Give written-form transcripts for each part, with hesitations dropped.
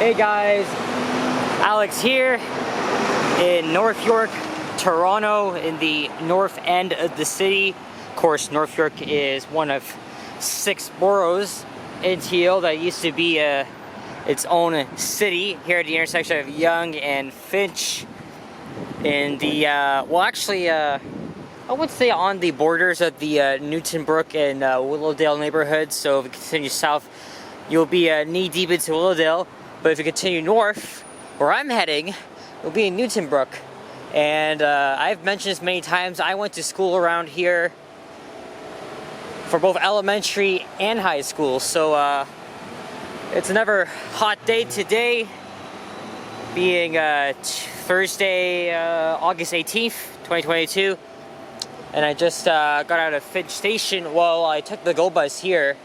Hey guys, Alex here in North York, Toronto, in the north end of the city. Of course, North York is one of 6 boroughs in TL that used to be its own city here at the intersection of Yonge and Finch. In the, I would say on the borders of the Newtonbrook and Willowdale neighborhoods. So if you continue south, you'll be knee-deep into Willowdale. But if you continue north, where I'm heading, you'll be in Newtonbrook. And I've mentioned this many times, I went to school around here for both elementary and high school. So it's another hot day today, being Thursday, August 18th, 2022. And I just got out of Finch Station. Well, I took the GO bus here,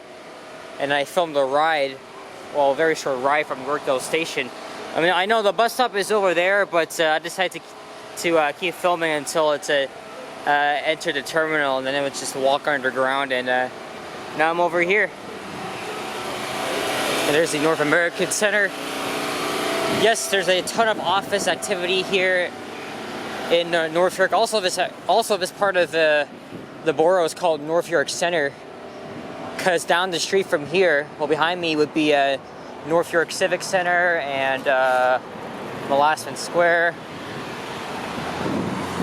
and I filmed a ride. Well, a very short ride from Yorkdale Station. I mean, I know the bus stop is over there, but I decided to keep filming until it's entered the terminal, and then it would just walk underground, and now I'm over here. And there's the North American Center. Yes, there's a ton of office activity here in North York. Also, this part of the borough is called North York Center, because down the street from here, well, behind me would be North York Civic Center and Molassman Square.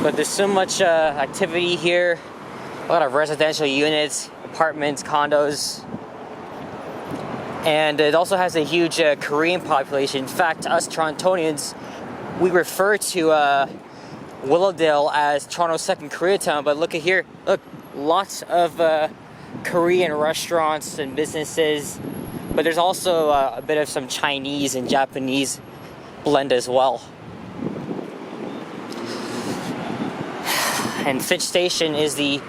But there's so much activity here. A lot of residential units, apartments, condos. And it also has a huge Korean population. In fact, us Torontonians, we refer to Willowdale as Toronto's second Koreatown. But look at here, look, lots of Korean restaurants and businesses, but there's also a bit of some Chinese and Japanese blend as well. And Finch Station is the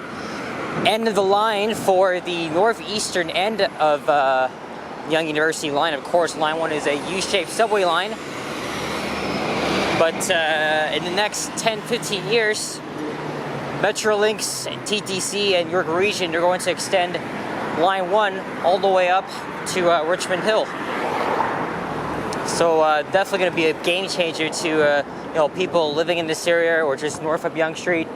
end of the line for the northeastern end of Yonge University line. Of course, line 1 is a U-shaped subway line, but in the next 10-15 years, Metrolinx, TTC, and York Region, they're going to extend line 1 all the way up to Richmond Hill. So definitely going to be a game changer to people living in this area or just north of Yonge Street.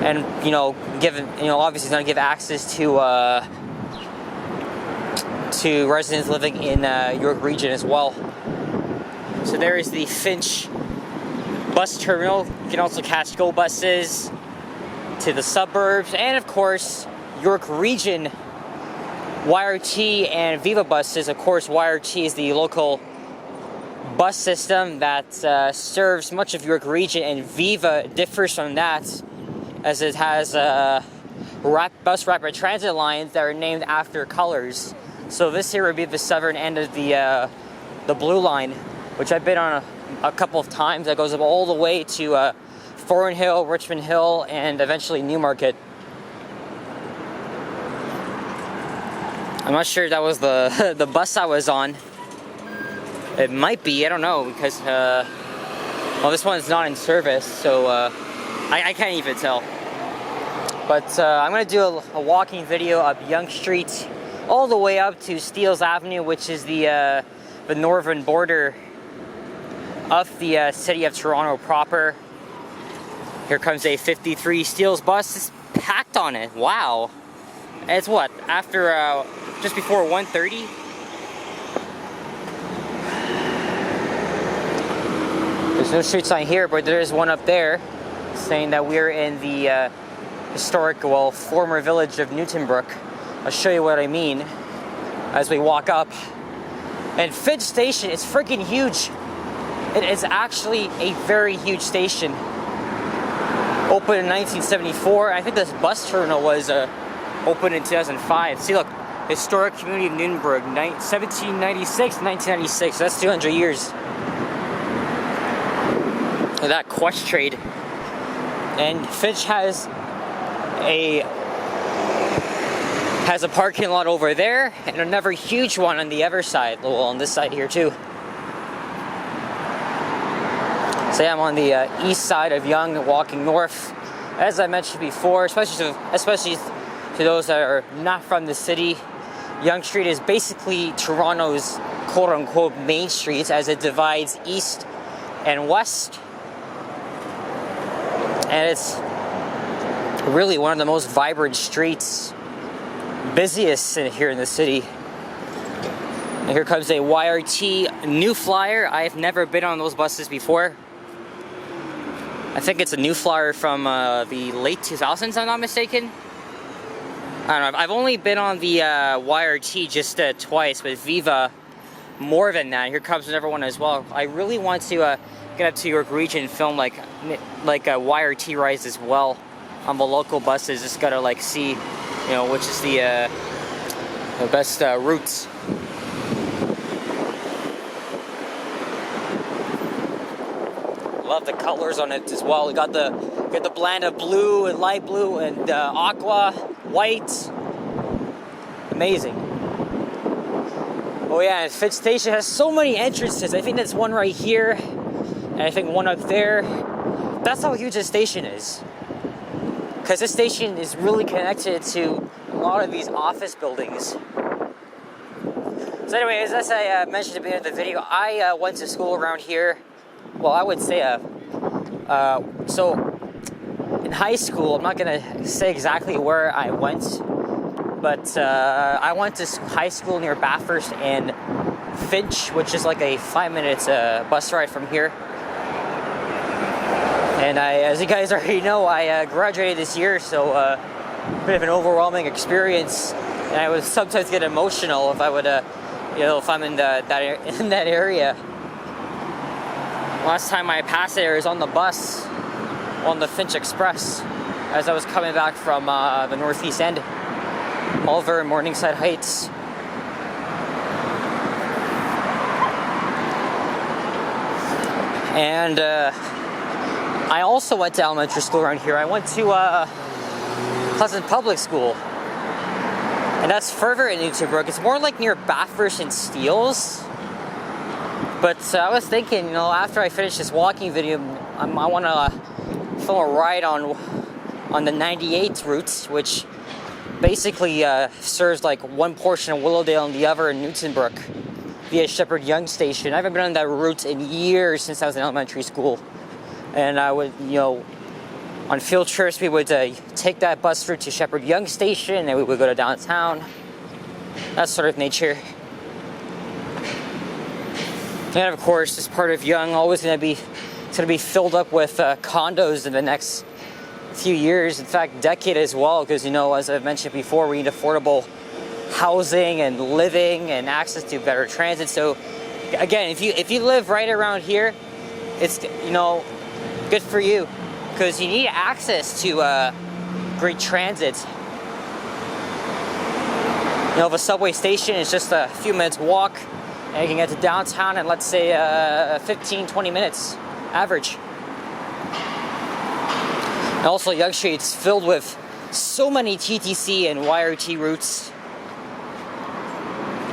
And obviously it's going to give access to residents living in York Region as well. So there is the Finch bus terminal. You can also catch GO buses to the suburbs, and of course York Region YRT and Viva buses. Of course, YRT is the local bus system that serves much of York Region, and Viva differs from that as it has bus rapid transit lines that are named after colors. So this here would be the southern end of the blue line, which I've been on a couple of times. That goes up all the way to Thornhill, Richmond Hill, and eventually Newmarket. I'm not sure if that was the bus I was on. It might be, I don't know, because this one's not in service, so I can't even tell. But I'm going to do a walking video up Yonge Street all the way up to Steeles Avenue, which is the northern border of the city of Toronto proper. Here comes a 53 Steeles bus. It's packed on it. Wow. And it's what? After just before 1:30? There's no street sign here, but there is one up there saying that we're in the historic, former village of Newtonbrook. I'll show you what I mean as we walk up. And Finch Station is freaking huge. It is actually a very huge station. Opened in 1974. I think this bus terminal was opened in 2005. See, look, historic community of Newtonbrook, 1796 to 1996. That's 200 years. Of that quest trade. And Finch has a parking lot over there and another huge one on the other side. Well, on this side here too. So yeah, I'm on the east side of Yonge, walking north. As I mentioned before, especially to those that are not from the city, Yonge Street is basically Toronto's quote-unquote main streets as it divides east and west. And it's really one of the most vibrant streets, busiest here in the city. And here comes a YRT New Flyer. I've never been on those buses before. I think it's a New Flyer from the late 2000s, if I'm not mistaken. I don't know, I've only been on the YRT just twice, with Viva more than that. Here comes another one as well. I really want to get up to York Region and film like a YRT rides as well on the local buses. Just gotta like see, you know, which is the best routes. Love the colors on it as well. We got the blend of blue and light blue and aqua, white. Amazing. Oh yeah, and Fitch Station has so many entrances. I think there's one right here, and I think one up there. That's how huge this station is. Because this station is really connected to a lot of these office buildings. So anyway, as I mentioned at the beginning of the video, I went to school around here. Well, I would say, so in high school, I'm not gonna say exactly where I went, but I went to high school near Bathurst and Finch, which is like a 5-minute bus ride from here. And as you guys already know, I graduated this year, so a bit of an overwhelming experience, and I would sometimes get emotional if I would, you know, if I'm in that area. Last time I passed there was on the bus on the Finch Express as I was coming back from the Northeast End, Mulver and Morningside Heights. And I also went to elementary school around here. I went to Pleasant Public School, and that's further in Newtonbrook. It's more like near Bathurst and Steeles. But I was thinking, you know, after I finish this walking video, I want to film a ride on the 98 route, which basically serves like one portion of Willowdale and the other in Newtonbrook via Shepherd Yonge Station. I haven't been on that route in years since I was in elementary school. And I would, you know, on field trips, we would take that bus route to Shepherd Yonge Station, and we would go to downtown. That sort of nature. And of course, as part of Yonge, it's going to be filled up with condos in the next few years. In fact, decade as well, because, you know, as I've mentioned before, we need affordable housing and living and access to better transit. So, again, if you live right around here, it's, you know, good for you, because you need access to great transit. You know, the subway station is just a few minutes walk. And you can get to downtown in, let's say, 15-20 minutes, average. And also, Yonge Street's filled with so many TTC and YRT routes.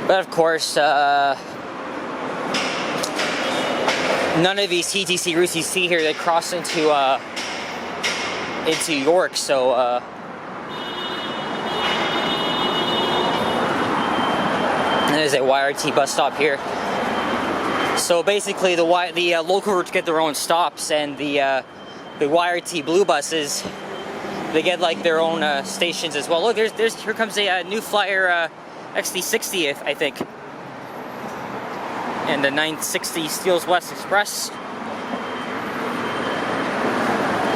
But of course, none of these TTC routes you see here, they cross into York, so... And there's a YRT bus stop here. So basically, the local routes get their own stops, and the YRT blue buses, they get like their own stations as well. Look, here comes a New Flyer XD60, I think, and the 960 Steeles West Express.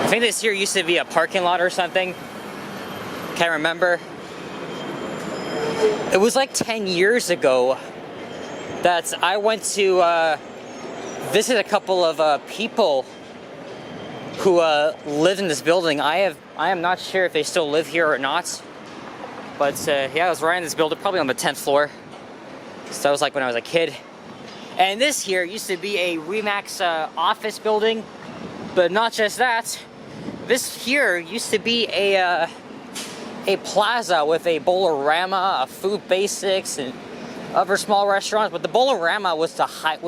I think this here used to be a parking lot or something. Can't remember. It was like 10 years ago that I went to visit a couple of people who lived in this building. I am not sure if they still live here or not. But yeah, I was riding this building, probably on the 10th floor. So that was like when I was a kid. And this here used to be a Remax office building. But not just that. This here used to be a plaza with a Bolorama, a Food Basics, and other small restaurants. But the Bolorama was the hype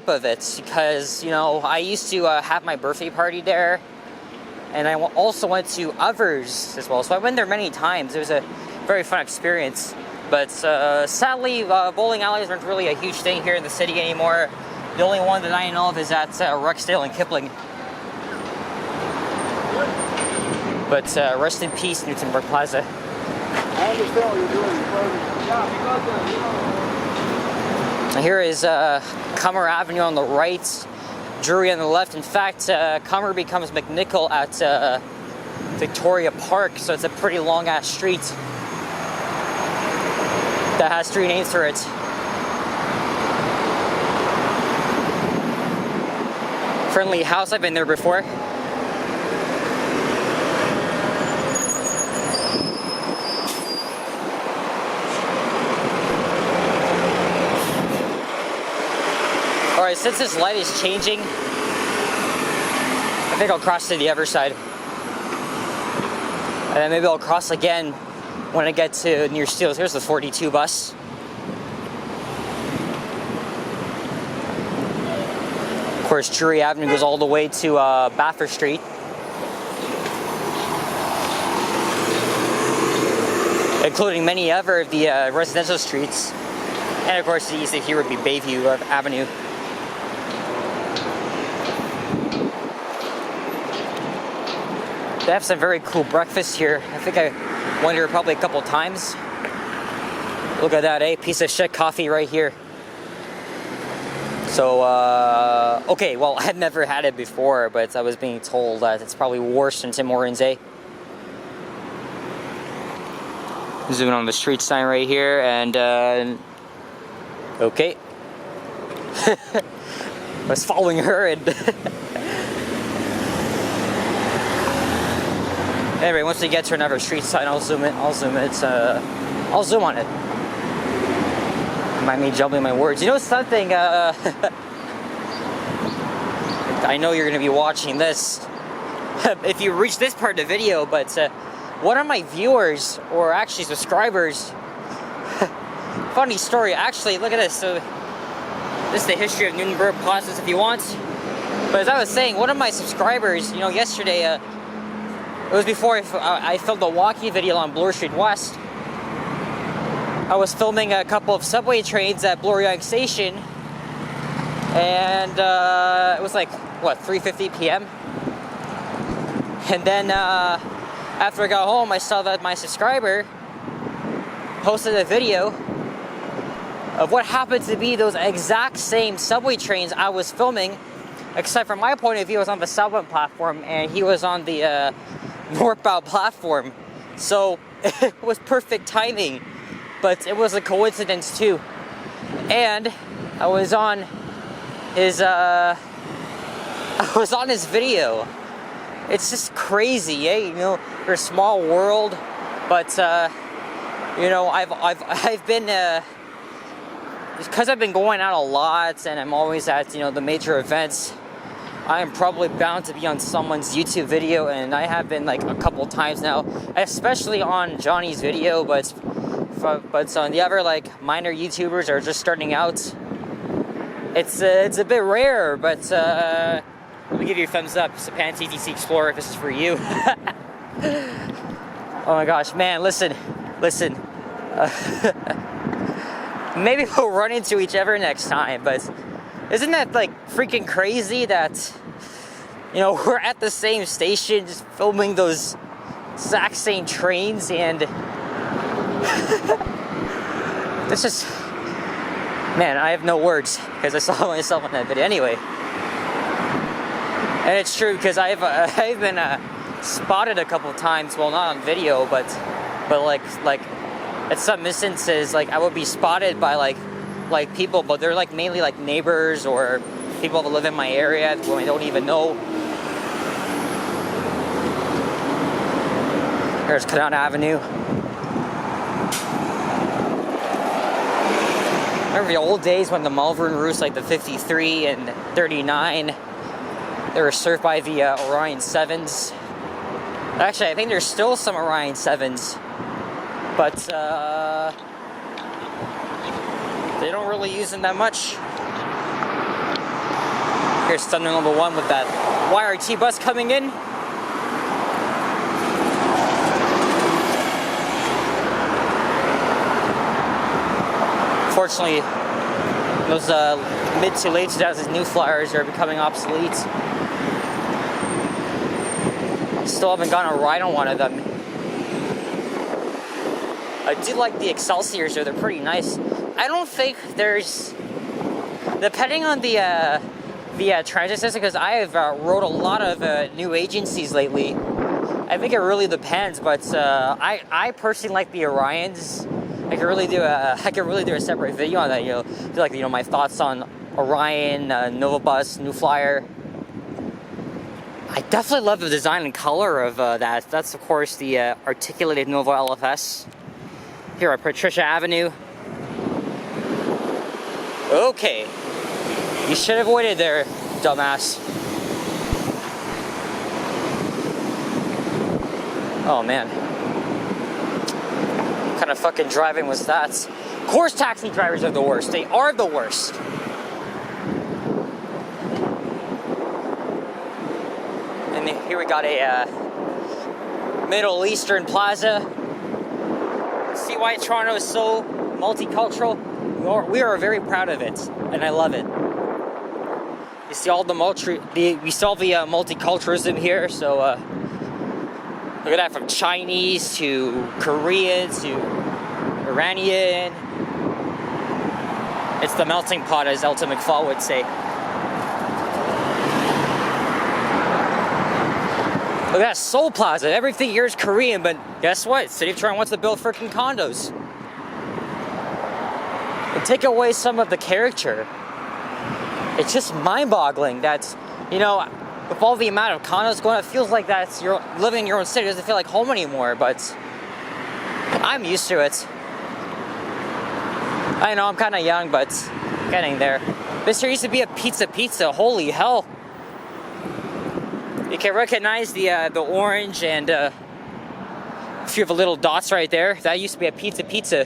of it, because, you know, I used to have my birthday party there, and I also went to others as well. So I went there many times. It was a very fun experience. But sadly, bowling alleys aren't really a huge thing here in the city anymore. The only one that I know of is at Rexdale and Kipling. But rest in peace, Newtonbrook Plaza. I understand what you're doing. Here is Comer Avenue on the right, Drury on the left. In fact, Comer becomes McNichol at Victoria Park, so it's a pretty long-ass street that has 3 names for it. Friendly house, I've been there before. Alright, since this light is changing, I think I'll cross to the other side. And then maybe I'll cross again when I get to near Steeles. Here's the 42 bus. Of course, Drury Avenue goes all the way to Bathurst Street. Including many other of the residential streets. And of course, the east of here would be Bayview Avenue. They have some very cool breakfast here. I think I went here probably a couple times. Look at that, piece of shit coffee right here. So, okay, well, I've never had it before, but I was being told that it's probably worse than Tim Hortons, Zooming on the street sign right here, and, okay. I was following her, and anyway, once we get to another street sign, I'll zoom on it. Mind me jumbling my words. You know something, I know you're going to be watching this if you reach this part of the video, but one of my viewers, or actually subscribers, funny story, actually, look at this. So, this is the history of Newtonbrook plazas if you want. But as I was saying, one of my subscribers, yesterday, it was before I filmed a walking video on Bloor Street West. I was filming a couple of subway trains at Bloor Yonge Station, and it was like, what, 3:50 p.m.? And then after I got home, I saw that my subscriber posted a video of what happened to be those exact same subway trains I was filming, except from my point of view, I was on the southbound platform, and he was on the northbound platform. So it was perfect timing, but it was a coincidence too. And I was on his video. It's just crazy, We're a small world, but I've been because I've been going out a lot, and I'm always at the major events. I am probably bound to be on someone's YouTube video, and I have been like a couple times now, especially on Johnny's video, but on the other like minor YouTubers are just starting out. It's a bit rare, but let me give you a thumbs up. Japan TTC Explorer, if this is for you. Oh my gosh, man, listen. Maybe we'll run into each other next time, but isn't that like freaking crazy that we're at the same station just filming those exact same trains, and this is, man, I have no words because I saw myself in that video anyway. And it's true because I've been spotted a couple times, well, not on video, but like at some instances, like I would be spotted by like people, but they're like mainly like neighbors or people that live in my area who I don't even know. There's Canal Avenue. Remember the old days when the Malvern routes, like the 53 and 39, they were served by the Orion 7s. Actually, I think there's still some Orion 7s, but they don't really use them that much. Here's Thunder number 1 with that YRT bus coming in. Unfortunately, those mid to late 2000s New Flyers are becoming obsolete. Still haven't gotten a ride on one of them. I do like the Excelsiors, though. They're pretty nice. I don't think there's, depending on the transit system, because I have rode a lot of new agencies lately. I think it really depends, but I personally like the Orions. I could really do a separate video on that. Do like my thoughts on Orion, Nova Bus, New Flyer. I definitely love the design and color of that. That's of course the articulated Nova LFS here at Patricia Avenue. Okay, you should have waited there, dumbass. Oh man. What kind of fucking driving was that? Of course taxi drivers are the worst. They are the worst. And here we got a Middle Eastern plaza. See why Toronto is so multicultural? We are very proud of it, and I love it. You see all the multiculturalism here, so look at that, from Chinese to Korean to Iranian. It's the melting pot, as Elton McFall would say. Look at that Seoul Plaza. Everything here is Korean, but guess what? City of Toronto wants to build freaking condos. And take away some of the character. It's just mind-boggling that, with all the amount of condos going, it feels like that's you're living in your own city. It doesn't feel like home anymore, but I'm used to it. I know I'm kind of young, but getting there. This here used to be a pizza. Holy hell! You can recognize the orange and a few of the little dots right there. That used to be a pizza.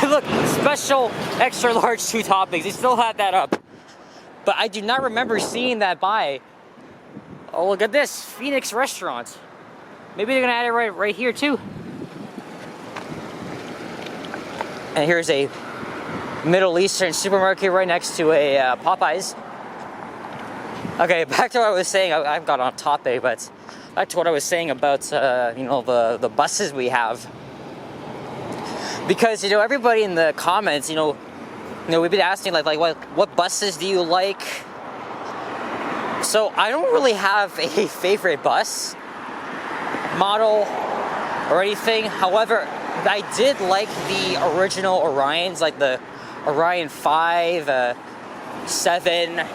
Look, special extra large 2 toppings. They still had that up. But I do not remember seeing that by. Oh, look at this. Phoenix Restaurant. Maybe they're going to add it right here, too. And here's a Middle Eastern supermarket right next to a Popeyes. Okay, back to what I was saying. I've got on topic, but back to what I was saying about, the buses we have. Because, everybody in the comments, we've been asking, like what buses do you like? So, I don't really have a favorite bus model or anything. However, I did like the original Orions, like the Orion 5, 7.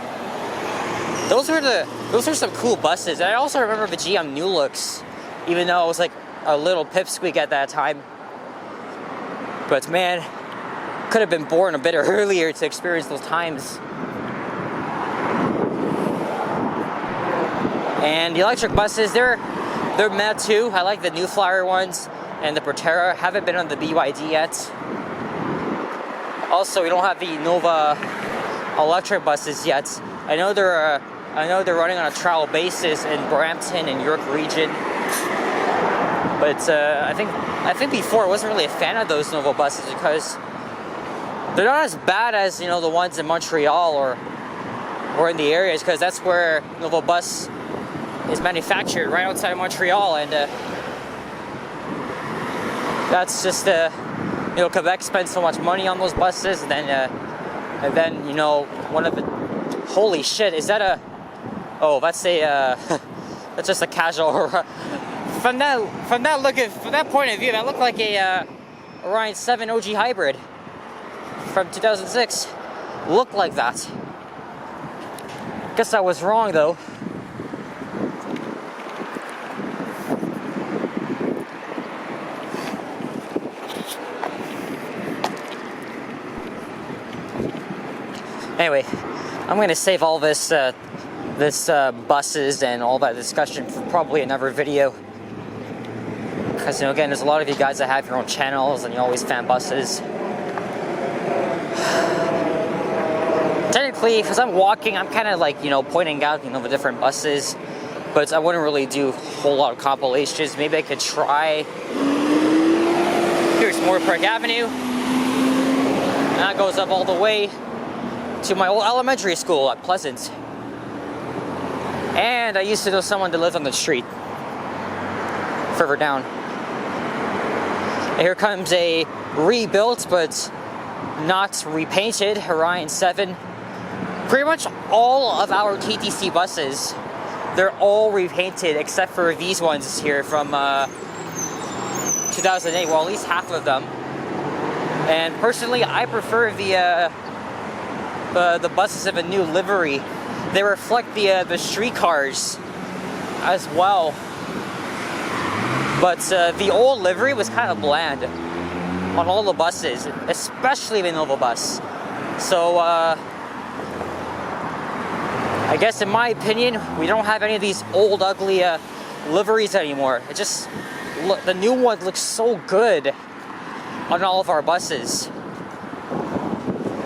Those are some cool buses. And I also remember the GM New Looks, even though I was like a little pipsqueak at that time. But man, could have been born a bit earlier to experience those times. And the electric buses, they're mad too. I like the New Flyer ones and the Proterra. Haven't been on the BYD yet. Also, we don't have the Nova electric buses yet. I know they're running on a trial basis in Brampton and York region. But I think before I wasn't really a fan of those Nova buses because they're not as bad as the ones in Montreal or in the areas, because that's where Nova Bus is manufactured, right outside of Montreal, and that's just Quebec spends so much money on those buses, and then one of the, holy shit, is that a, oh, that's a that's just a casual. From that point of view, that looked like a Orion 7 OG hybrid from 2006. Looked like that. Guess I was wrong though. Anyway, I'm gonna save all this buses and all that discussion for probably another video. Because, again, there's a lot of you guys that have your own channels and you always fan buses. Technically, because I'm walking, I'm kind of like, pointing out, the different buses. But I wouldn't really do a whole lot of compilations. Maybe I could try. Here's Moore Park Avenue. that goes up all the way to my old elementary school at Pleasant. And I used to know someone that lived on the street further down. And here comes a rebuilt but not repainted Orion 7. Pretty much all of our TTC buses, they're all repainted except for these ones here from 2008. Well, at least half of them. And personally, I prefer the buses of a new livery. They reflect the streetcars as well. But the old livery was kind of bland on all the buses, especially the Nova bus. So I guess in my opinion, we don't have any of these old ugly liveries anymore. It just the new one looks so good on all of our buses.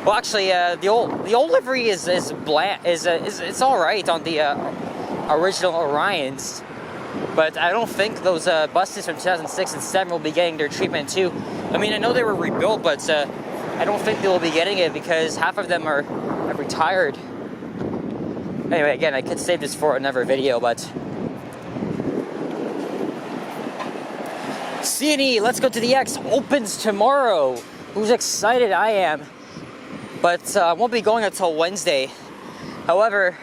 Well, actually, the old livery is bland. It's all right on the original Orions, but I don't think those buses from 2006 and 7 will be getting their treatment too. I mean, I know they were rebuilt, but I don't think they will be getting it because half of them are retired. Anyway, again, I could save this for another video, but C&E, Let's Go to the X opens tomorrow. Who's excited? I am. But I won't be going until Wednesday. However,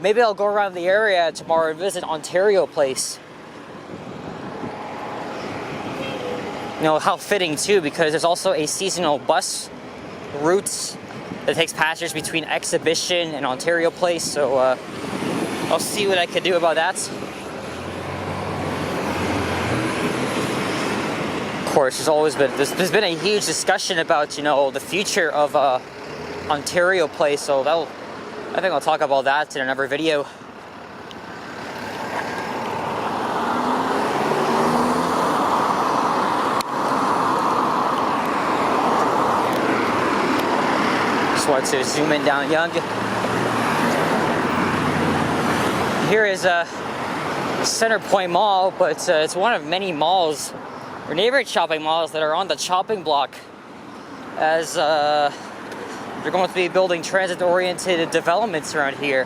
maybe I'll go around the area tomorrow and visit Ontario Place. You know, how fitting too, because there's also a seasonal bus route that takes passengers between Exhibition and Ontario Place. So I'll see what I can do about that. Of course, there's been a huge discussion about, you know, the future of Ontario Place, so I think I'll talk about that in another video. Just wanted to zoom in down Yonge. Here is Center Point Mall, but it's one of many malls or neighborhood shopping malls that are on the chopping block, as they're going to be building transit-oriented developments around here,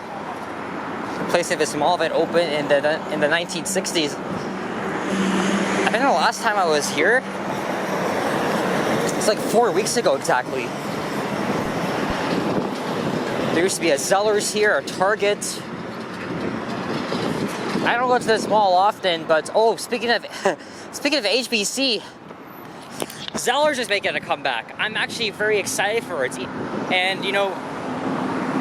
replacing this mall that opened in the 1960s. I think the last time I was here, it's like 4 weeks ago exactly. There used to be a Zellers here, a Target. I don't go to this mall often, but oh, speaking of HBC, Zellers is making a comeback. I'm actually very excited for it. And you know,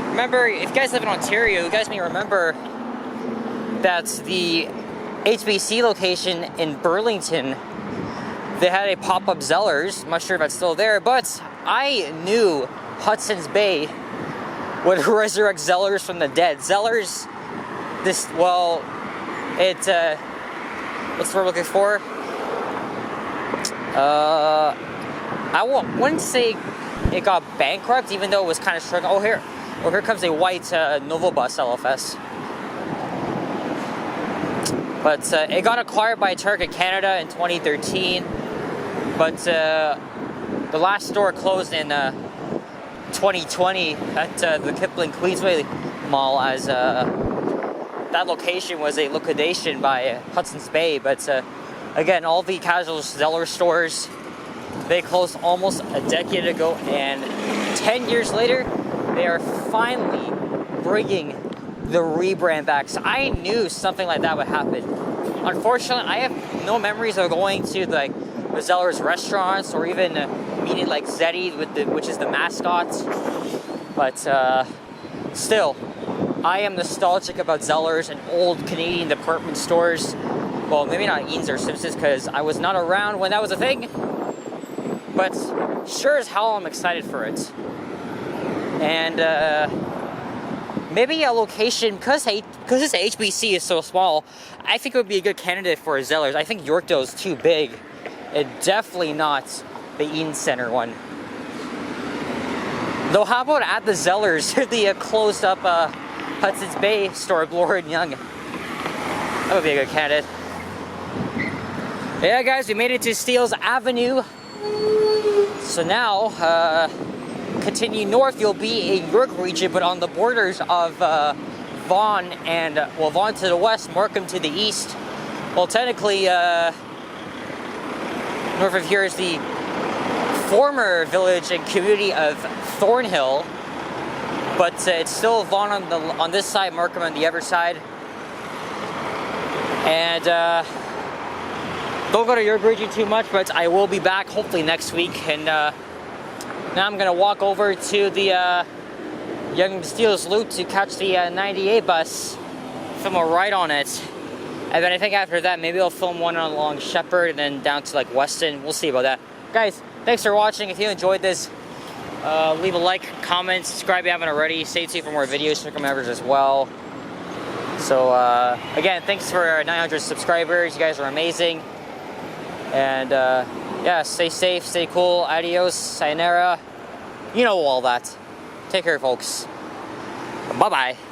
remember, if you guys live in Ontario, you guys may remember that the HBC location in Burlington, they had a pop-up Zellers. I'm not sure if that's still there, but I knew Hudson's Bay would resurrect Zellers from the dead. Zellers, what's the word I'm looking for? I wouldn't say it got bankrupt, even though it was kind of struggling. Oh, here comes a white Nova bus LFS. But it got acquired by Target Canada in 2013. But the last store closed in 2020 at the Kipling Queensway Mall, as that location was a liquidation by Hudson's Bay. But again, all the casual Zeller stores, they closed almost a decade ago, and 10 years later, they are finally bringing the rebrand back. So I knew something like that would happen. Unfortunately, I have no memories of going to the Zeller's restaurants or even meeting like Zeddy, which is the mascot. But still, I am nostalgic about Zellers and old Canadian department stores. Well, maybe not Eaton's or Simpsons, because I was not around when that was a thing. But sure as hell I'm excited for it. And maybe a location, because this HBC is so small, I think it would be a good candidate for a Zellers. I think Yorkdale is too big, and definitely not the Eaton Center one. Though how about at the Zellers, the closed up Hudson's Bay store, Bloor and Yonge? That would be a good candidate. Yeah guys, we made it to Steeles Avenue. So now, continue north, you'll be in York region, but on the borders of Vaughan and, well, Vaughan to the west, Markham to the east. Well, technically, north of here is the former village and community of Thornhill, but it's still Vaughan on this side, Markham on the other side. And don't go to York region too much, but I will be back hopefully next week. And now I'm gonna walk over to the Yonge Steeles Loop to catch the 98 bus, film a ride on it. And then I think after that, maybe I'll film one along Shepherd and then down to like Weston. We'll see about that. Guys, thanks for watching. If you enjoyed this, leave a like, comment, subscribe if you haven't already. Stay tuned for more videos, check members as well. So again, thanks for 900 subscribers. You guys are amazing. And yeah, stay safe, stay cool. Adios, sayonara. You know all that. Take care, folks. Bye-bye.